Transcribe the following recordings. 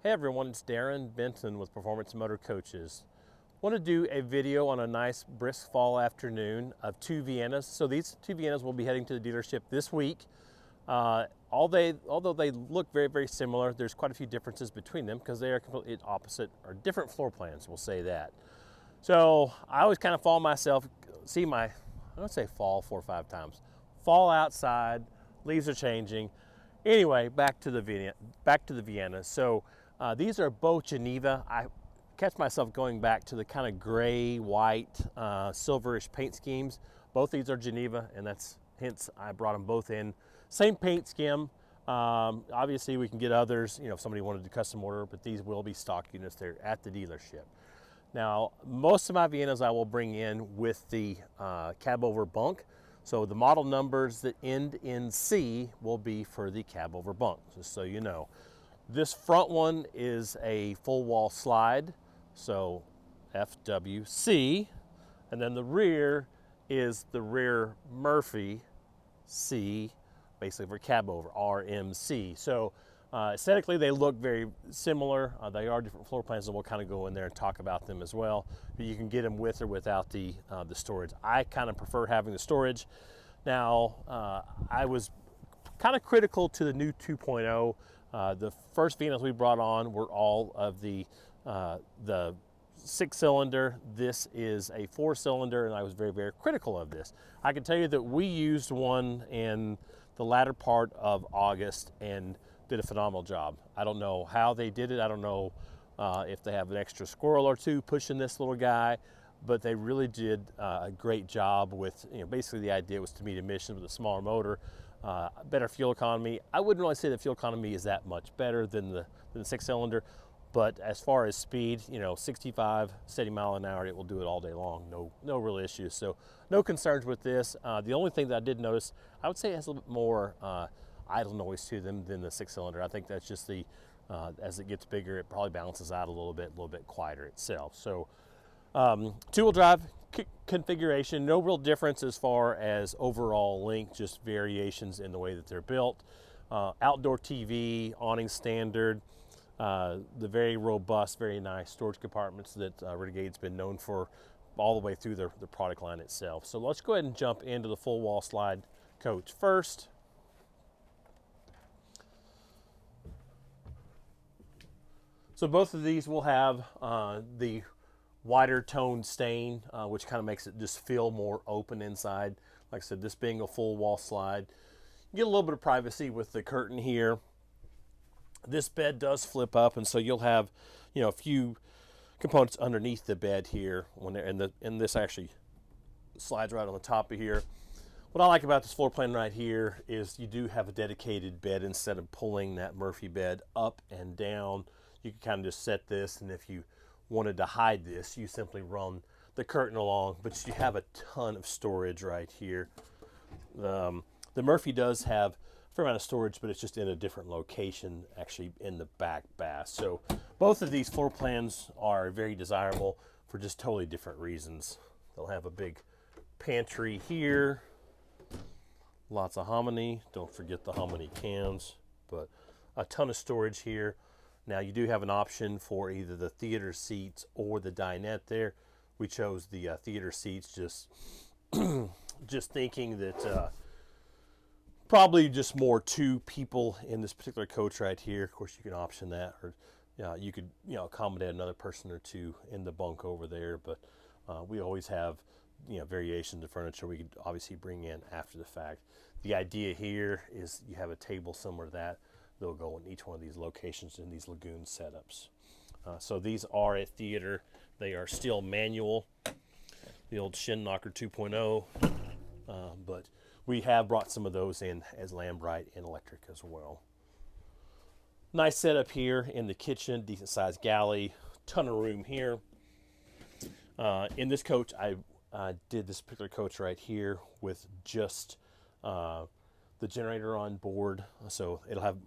Hey everyone, it's Darren Benton with Performance Motorcoaches. Want to do a video on a nice brisk fall afternoon of two Viennas. So these two Viennas will be heading to the dealership this week. Although they look very, very similar, there's quite a few differences between them because they are completely opposite or different floor plans, we'll say that. So I always kind of fall myself, I don't say fall 4 or 5 times, fall outside, leaves are changing. Anyway, back to the Vienna. So these are both Geneva. I catch myself going back to the kind of gray, white, silverish paint schemes. Both these are Geneva, and that's hence I brought them both in. Same paint scheme. Obviously, we can get others, if somebody wanted to custom order, but these will be stock units there at the dealership. Now, most of my Viennas I will bring in with the cab over bunk. So the model numbers that end in C will be for the cab over bunk, just so you know. This front one is a full wall slide, so FWC, and then the rear is the rear Murphy C, basically for cab over, RMC. So aesthetically they look very similar. They are different floor plans, and we'll kind of go in there and talk about them as well. But you can get them with or without the storage. I kind of prefer having the storage. Now, I was kind of critical to the new 2.0. The first Viennas we brought on were all of the 6-cylinder. This is a 4-cylinder, and I was very, very critical of this. I can tell you that we used one in the latter part of August and did a phenomenal job. I don't know how they did it. I don't know if they have an extra squirrel or two pushing this little guy, but they really did a great job with, basically the idea was to meet emissions with a smaller motor, better fuel economy. I wouldn't really say the fuel economy is that much better than the 6-cylinder, but as far as speed, 65, 70 mile an hour, it will do it all day long. No real issues. So no concerns with this. The only thing that I did notice, I would say it has a little bit more idle noise to them than the 6-cylinder. I think that's just as it gets bigger, it probably balances out a little bit quieter itself. So two-wheel drive configuration, no real difference as far as overall length, just variations in the way that they're built. Outdoor TV, awning standard, the very robust, very nice storage compartments that Renegade's been known for all the way through the product line itself. So let's go ahead and jump into the full wall slide coach first. So both of these will have the wider toned stain, which kind of makes it just feel more open inside. Like I said, this being a full wall slide, you get a little bit of privacy with the curtain here. This bed does flip up, and so you'll have, a few components underneath the bed here when they're and this actually slides right on the top of here. What I like about this floor plan right here is you do have a dedicated bed instead of pulling that Murphy bed up and down. You can kind of just set this, and if you wanted to hide this, you simply run the curtain along, but you have a ton of storage right here. The Murphy does have a fair amount of storage, but it's just in a different location, actually in the back bass. So both of these floor plans are very desirable for just totally different reasons. They'll have a big pantry here, lots of hominy, don't forget the hominy cans, but a ton of storage here. Now you do have an option for either the theater seats or the dinette there. We chose the theater seats just thinking that probably just more 2 people in this particular coach right here. Of course, you can option that, or you could accommodate another person or 2 in the bunk over there. But we always have variations of furniture we could obviously bring in after the fact. The idea here is you have a table similar to that. They'll go in each one of these locations in these lagoon setups. So these are a theater. They are still manual, the old Shin Knocker 2.0, but we have brought some of those in as Lambright and electric as well. Nice setup here in the kitchen, decent sized galley, ton of room here. In this coach, I did this particular coach right here with just the generator on board. So it'll have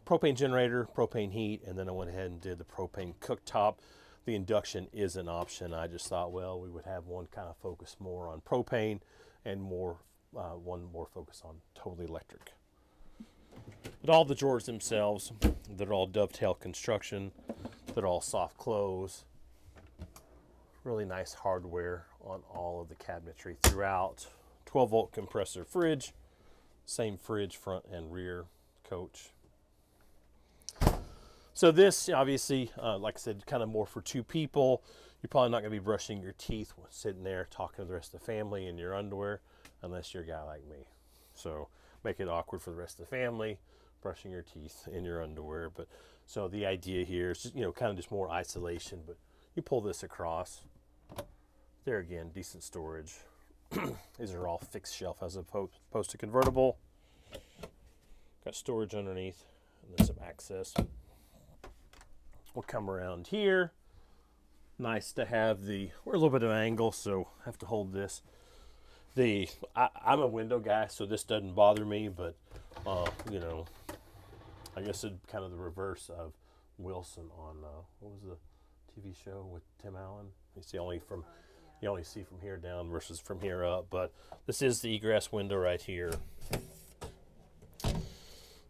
propane generator, propane heat, and then I went ahead and did the propane cooktop. The induction is an option. I just thought, well, we would have one kind of focus more on propane and one more focus on totally electric. But all the drawers themselves, they're all dovetail construction. They're all soft close. Really nice hardware on all of the cabinetry throughout. 12-volt compressor fridge. Same fridge, front and rear coach. So this, obviously, like I said, kind of more for two people. You're probably not going to be brushing your teeth sitting there talking to the rest of the family in your underwear, unless you're a guy like me. So make it awkward for the rest of the family, brushing your teeth in your underwear. But so the idea here is just, kind of just more isolation. But you pull this across. There again, decent storage. These are all fixed shelf as opposed to convertible. Got storage underneath and then some access. We'll come around here. Nice to have we're a little bit of an angle, so I have to hold this. I'm a window guy, so this doesn't bother me, but I guess it's kind of the reverse of Wilson on what was the TV show with Tim Allen? You only see from here down versus from here up, but this is the egress window right here. You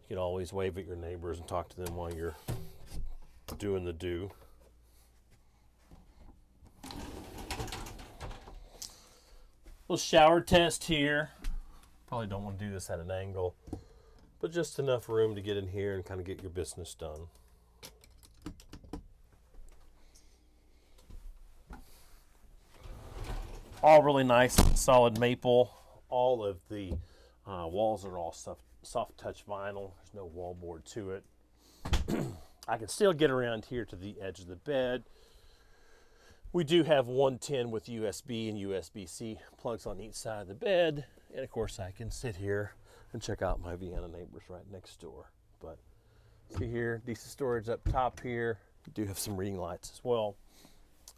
can always wave at your neighbors and talk to them while you're doing the do. Little shower test here. Probably don't want to do this at an angle, but just enough room to get in here and kind of get your business done. All really nice, solid maple. All of the walls are all soft touch vinyl. There's no wallboard to it. I can still get around here to the edge of the bed. We do have 110 with USB and USB-C plugs on each side of the bed. And of course I can sit here and check out my Vienna neighbors right next door. But see here, decent storage up top here. We do have some reading lights as well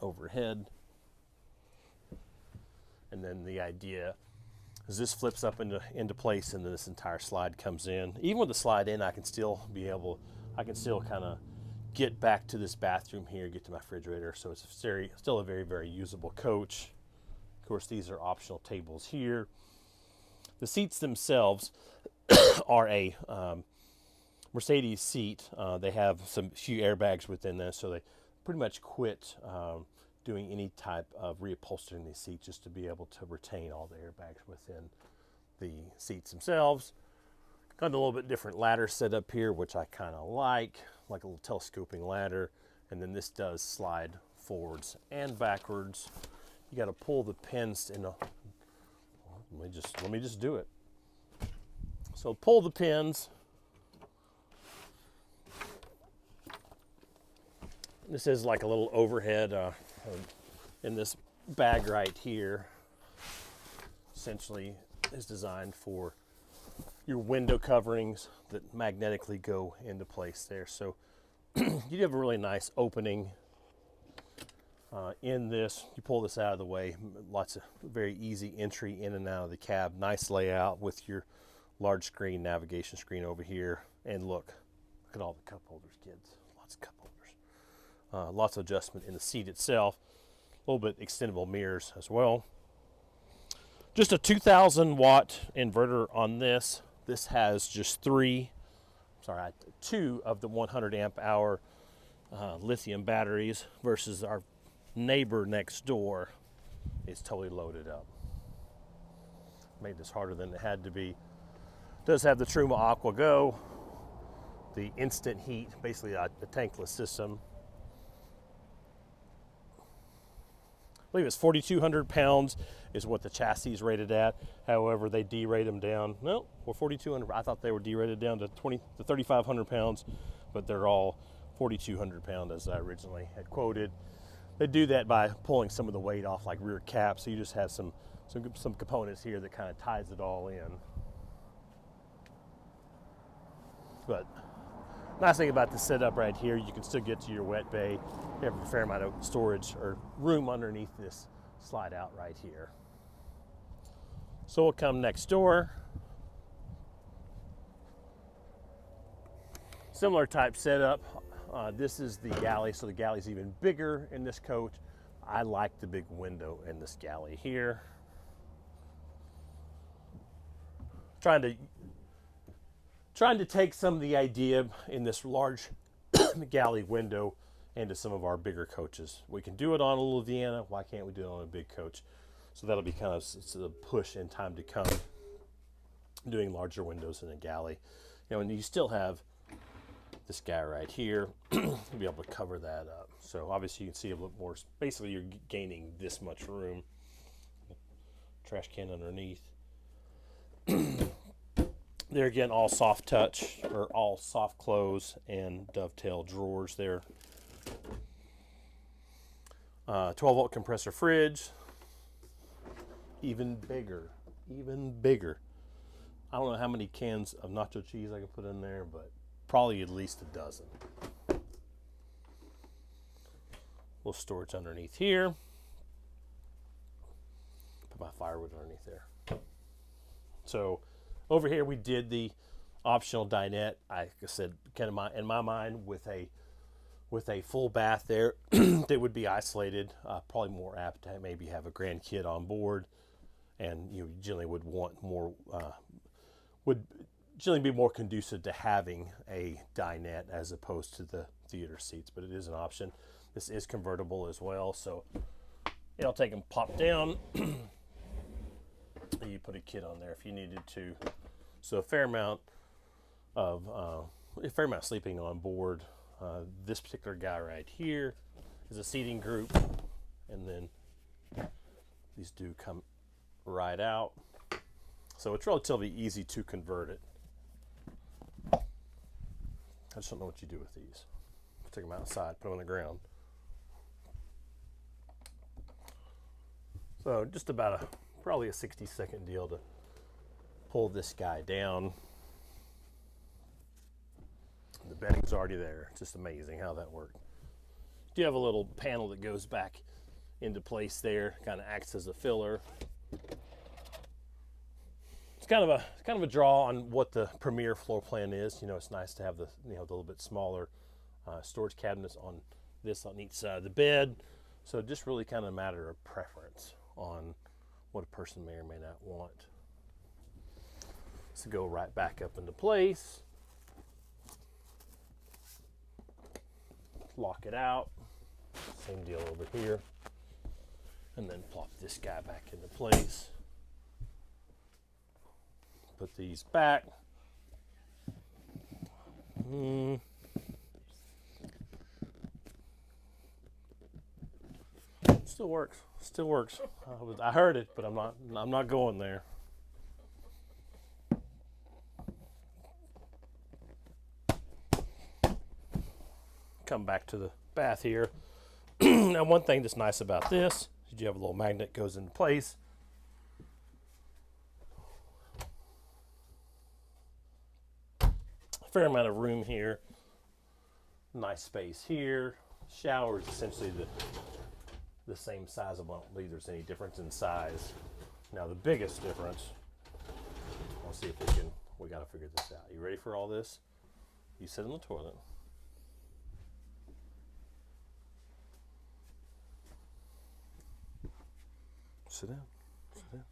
overhead. And then the idea is this flips up into place and then this entire slide comes in. Even with the slide in, I can still kind of get back to this bathroom here, get to my refrigerator. So it's still a very, very usable coach. Of course, these are optional tables here. The seats themselves are a Mercedes seat. They have few airbags within this, so they pretty much quit doing any type of reupholstering these seats just to be able to retain all the airbags within the seats themselves. Got a little bit different ladder set up here, which I kind of like a little telescoping ladder. And then this does slide forwards and backwards. You got to pull the pins in. Let me just do it. So pull the pins. This is like a little overhead in this bag right here. Essentially is designed for your window coverings that magnetically go into place there. So you have a really nice opening in this. You pull this out of the way, lots of very easy entry in and out of the cab. Nice layout with your large screen, navigation screen over here. And look at all the cup holders, kids. Lots of cup holders. Lots of adjustment in the seat itself. A little bit extendable mirrors as well. Just a 2,000 watt inverter on this. This has just two of the 100 amp hour lithium batteries versus our neighbor next door is totally loaded up. Made this harder than it had to be. Does have the Truma Aqua Go, the instant heat, basically a tankless system. I believe it's 4,200 pounds is what the chassis is rated at. However, they derate them down. No, we're 4,200. I thought they were derated down to 3,500 pounds, but they're all 4,200 pound as I originally had quoted. They do that by pulling some of the weight off, like rear cap. So you just have some components here that kind of ties it all in. But nice thing about this setup right here, you can still get to your wet bay. You have a fair amount of storage or room underneath this slide out right here. So we'll come next door. Similar type setup. This is the Galley, so the Galley's even bigger in this coach. I like the big window in this Galley here. Trying to trying to take some of the idea in this large galley window into some of our bigger coaches. We can do it on a little Vienna. Why can't we do it on a big coach? So that'll be kind of a push in time to come, doing larger windows in a galley. You know, and you still have this guy right here. You'll be able to cover that up. So obviously you can see a little more. Basically, you're gaining this much room. Trash can underneath. There again, all soft touch, or all soft close and dovetail drawers there. 12-volt compressor fridge. Even bigger, even bigger. I don't know how many cans of nacho cheese I can put in there, but probably at least a dozen. Little storage underneath here. Put my firewood underneath there. So over here we did the optional dinette. Like I said, kind of in my mind with a full bath there that would be isolated. Probably more apt to maybe have a grandkid on board, and you generally would want more. Would generally be more conducive to having a dinette as opposed to the theater seats, but it is an option. This is convertible as well, so it'll take and pop down. You put a kid on there if you needed to. So a fair amount of sleeping on board. This particular guy right here is a seating group, and then these do come right out. So it's relatively easy to convert it. I just don't know what you do with these. Take them outside, put them on the ground. So just about probably a 60-second deal to pull this guy down. The bedding's already there. It's just amazing how that worked. Do have a little panel that goes back into place there, kind of acts as a filler. It's kind of a draw on what the Premier floor plan is. You know, it's nice to have the the little bit smaller storage cabinets on each side of the bed. So just really kind of a matter of preference on what a person may or may not want. So go right back up into place. Lock it out. Same deal over here. And then plop this guy back into place. Put these back. Still works. Still works. I heard it, but I'm not going there. Come back to the bath here. Now, one thing that's nice about this is you have a little magnet that goes into place. Fair amount of room here. Nice space here. Shower is essentially the same size. I don't believe there's any difference in size. Now the biggest difference, I'll see if we gotta figure this out. You ready for all this? You sit in the toilet. Sit down. Sit down.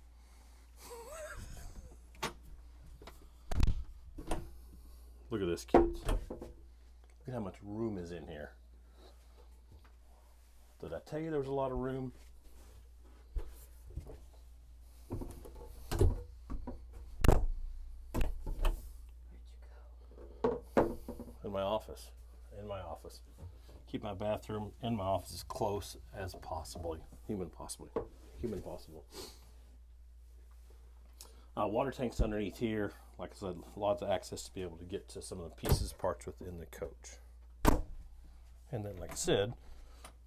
Look at this, kids. Look at how much room is in here. Did I tell you there was a lot of room? In my office. In my office. Keep my bathroom and my office as close as possible. Human possible. Water tanks underneath here. Like I said, lots of access to be able to get to some of the pieces, parts within the coach. And then, like I said,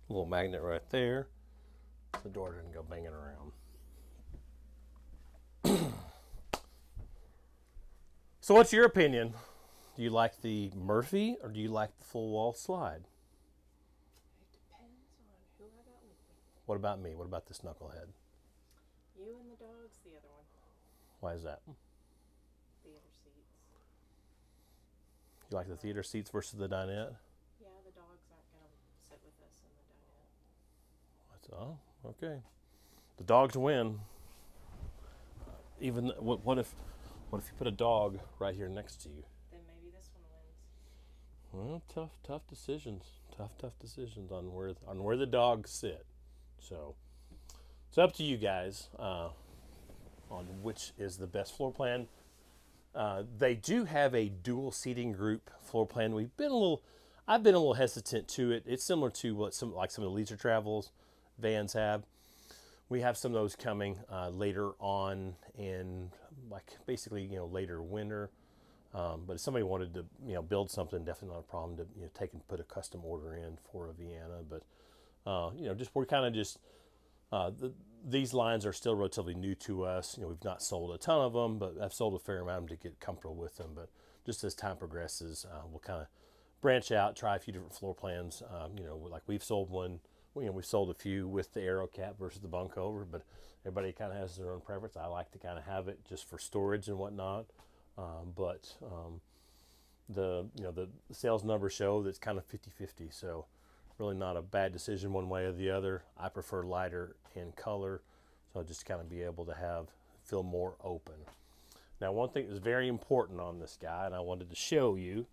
a little magnet right there. The door didn't go banging around. So what's your opinion? Do you like the Murphy or do you like the full wall slide? It depends on who I got with me. What about me? What about this knucklehead? You and the dog's the other one. Why is that? Theater seats. You like the theater seats versus the dinette? Yeah, the dogs aren't going to sit with us in the dinette. Oh, okay. The dogs win. Even what if you put a dog right here next to you? Well, tough decisions. Tough decisions on where the dogs sit. So it's up to you guys on which is the best floor plan. They do have a dual seating group floor plan. I've been a little hesitant to it. It's similar to what some of the leisure travels vans have. We have some of those coming later on in basically later winter. But if somebody wanted to build something, definitely not a problem to take and put a custom order in for a Vienna. But we're kind of just these lines are still relatively new to us. We've not sold a ton of them, but I've sold a fair amount of them to get comfortable with them. But just as time progresses, we'll kind of branch out, try a few different floor plans. Like we've sold one. We've sold a few with the aero cap versus the bunk over, but everybody kind of has their own preference. I like to kind of have it just for storage and whatnot. The sales numbers show that it's kind of 50-50. So really not a bad decision one way or the other. I prefer lighter in color, so I'll just kind of be able to feel more open. Now, one thing that's very important on this guy, and I wanted to show you,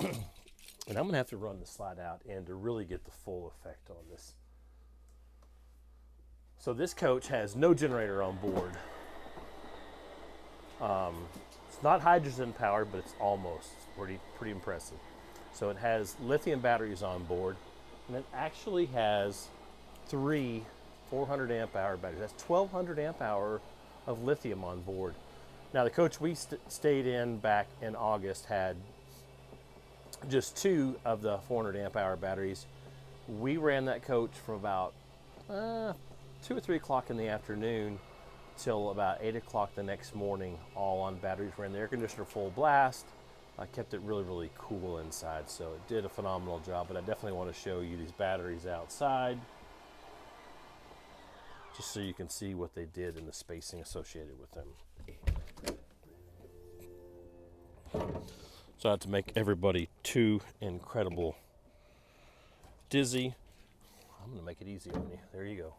and I'm gonna have to run the slide out and to really get the full effect on this. So this coach has no generator on board. It's not hydrogen powered, but it's almost. It's pretty impressive. So it has lithium batteries on board, and it actually has 3 400 amp hour batteries. That's 1200 amp hour of lithium on board. Now the coach we stayed in back in August had just 2 of the 400 amp hour batteries. We ran that coach from about 2 or 3 o'clock in the afternoon till about 8 o'clock the next morning, all on batteries. Ran the air conditioner full blast. I kept it really cool inside, so it did a phenomenal job. But I definitely want to show you these batteries outside, just so you can see what they did and the spacing associated with them. So I have to make everybody too incredible dizzy. I'm gonna make it easy on you. There you go.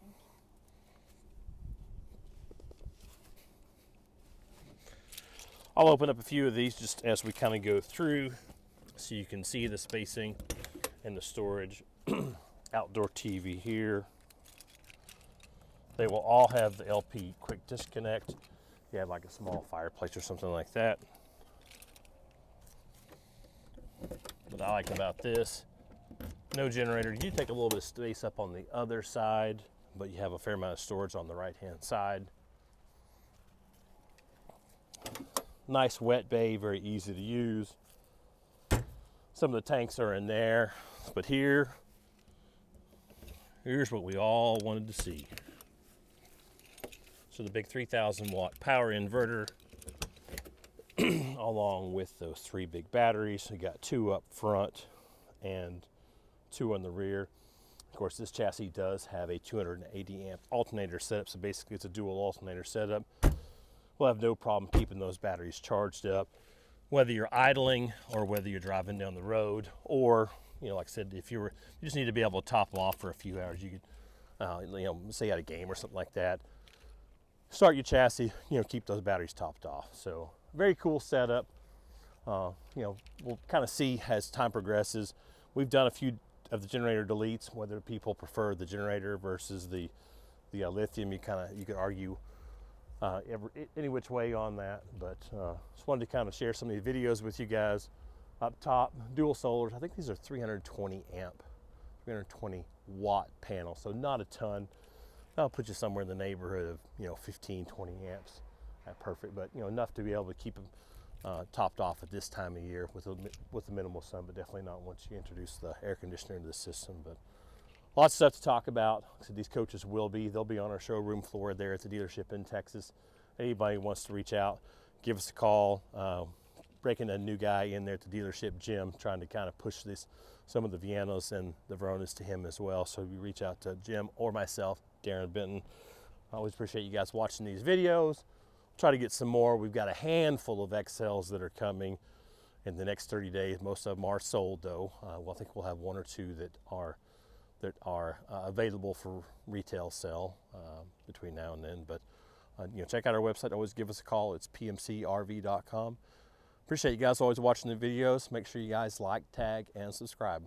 I'll open up a few of these just as we kind of go through, so you can see the spacing and the storage. Outdoor TV here. They will all have the LP quick disconnect. You have like a small fireplace or something like that. What I like about this, no generator. You take a little bit of space up on the other side, but you have a fair amount of storage on the right-hand side. Nice wet bay, very easy to use. Some of the tanks are in there, but here's what we all wanted to see. So the big 3,000 watt power inverter, along with those 3 big batteries. We got 2 up front and 2 on the rear. Of course, this chassis does have a 280 amp alternator setup, so basically it's a dual alternator setup. We'll have no problem keeping those batteries charged up, whether you're idling or whether you're driving down the road, or like I said, if you just need to be able to top them off for a few hours. You could, say you had a game or something like that. Start your chassis, keep those batteries topped off. So very cool setup. We'll kind of see as time progresses. We've done a few of the generator deletes, whether people prefer the generator versus the lithium. You could argue any which way on that, but just wanted to kind of share some of the videos with you guys. Up top, dual solars. I think these are 320 watt panels, so not a ton. That'll put you somewhere in the neighborhood of 15, 20 amps at perfect, but enough to be able to keep them topped off at this time of year with the minimal sun, but definitely not once you introduce the air conditioner into the system. But lots of stuff to talk about. So these coaches they'll be on our showroom floor there at the dealership in Texas. Anybody wants to reach out, give us a call. Breaking a new guy in there at the dealership, Jim, trying to kind of push some of the Viennas and the Veronas to him as well. So if you reach out to Jim or myself, Darren Benton. I always appreciate you guys watching these videos. Try to get some more. We've got a handful of XLs that are coming in the next 30 days. Most of them are sold though. I think we'll have 1 or 2 that are available for retail sale between now and then. But check out our website. Always give us a call. It's pmcrv.com. Appreciate you guys always watching the videos. Make sure you guys like, tag, and subscribe.